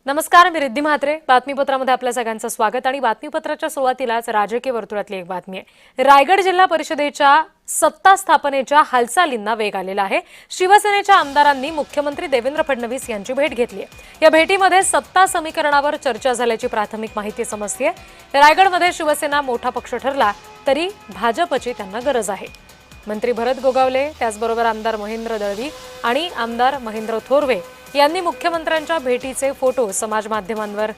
नमस्कार, मी रिद्धी म्हात्रे. बातमीपत्रामध्ये आपल्या सगळ्यांचं स्वागत. आणि बातमीपत्राच्या सुरुवातीलाच राजकीय वर्तुळातली एक बातमी आहे. रायगड जिल्हा परिषदेच्या सत्ता स्थापनेच्या हालचालींना वेग आलेला आहे. शिवसेनेच्या आमदारांनी मुख्यमंत्री देवेंद्र फडणवीस यांची भेट घेतली आहे. या भेटीमध्ये सत्ता समीकरणावर चर्चा झाल्याची प्राथमिक माहिती समजते. रायगडमध्ये शिवसेना मोठा पक्ष ठरला तरी भाजपची त्यांना गरज आहे. मंत्री भरत गोगावले, त्याचबरोबर आमदार महेंद्र दळवी आणि आमदार महेंद्र थोरवे यांनी मुख्यमंत्र्यांच्या भेटीचे फोटो समाज माध्यमांवर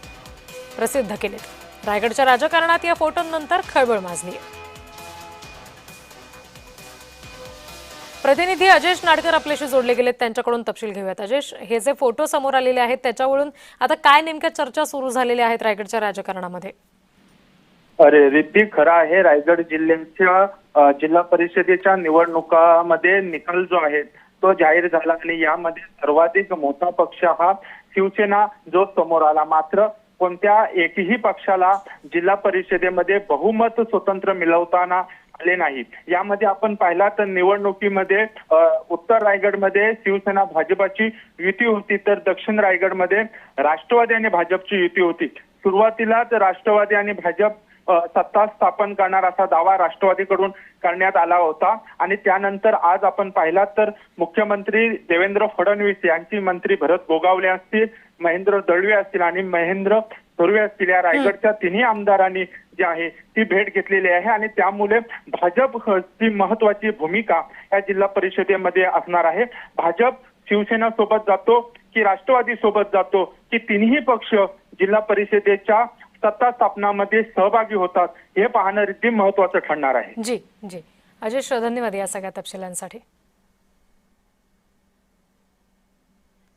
प्रसिद्ध केलेत. रायगडच्या राजकारणात या फोटोंनंतर खळबळ माजली. प्रतिनिधी अजेश नाडकर आपल्याशी जोडले गेलेत, त्यांच्याकडून तपशील घेऊयात. अजेश, हे जे फोटो समोर आलेले आहेत त्याच्यावरून आता काय नेमक्या चर्चा सुरू झालेल्या आहेत रायगडच्या राजकारणामध्ये? अरे रिद्धी, खरं आहे, रायगड जिल्ह्याच्या जिल्हा परिषदेच्या निवडणुकामध्ये निकाल जो आहे तो जाहीर झाला आणि यामध्ये सर्वाधिक मोठा पक्ष हा शिवसेना जो समोर आला. मात्र कोणत्या एकही पक्षाला जिल्हा परिषदेमध्ये बहुमत स्वतंत्र मिळवताना आले नाही. यामध्ये आपण पाहिला तर निवडणुकीमध्ये उत्तर रायगडमध्ये शिवसेना भाजपाची युती होती, तर दक्षिण रायगडमध्ये राष्ट्रवादी आणि भाजपची युती होती. सुरुवातीलाच राष्ट्रवादी आणि भाजप सत्ता स्थापन करणार असा दावा राष्ट्रवादीकडून करण्यात आला होता आणि त्यानंतर आज आपण पाहिलात तर मुख्यमंत्री देवेंद्र फडणवीस यांची मंत्री भरत गोगावले असतील, महेंद्र दळवी असतील आणि महेंद्र थोरवे असतील, या रायगडच्या तिन्ही आमदारांनी जी आहे ती भेट घेतलेली आहे आणि त्यामुळे भाजपची महत्वाची भूमिका या जिल्हा परिषदेमध्ये असणार आहे. भाजप शिवसेना सोबत जातो की राष्ट्रवादी सोबत जातो की तिन्ही पक्ष जिल्हा परिषदेच्या सत्ता स्थापनामध्ये सहभागी होतात हे पाहणं रिद्धी महत्वाचं ठरणार आहे. जी जी अजेश, धन्यवाद या सगळ्या तपशिलांसाठी.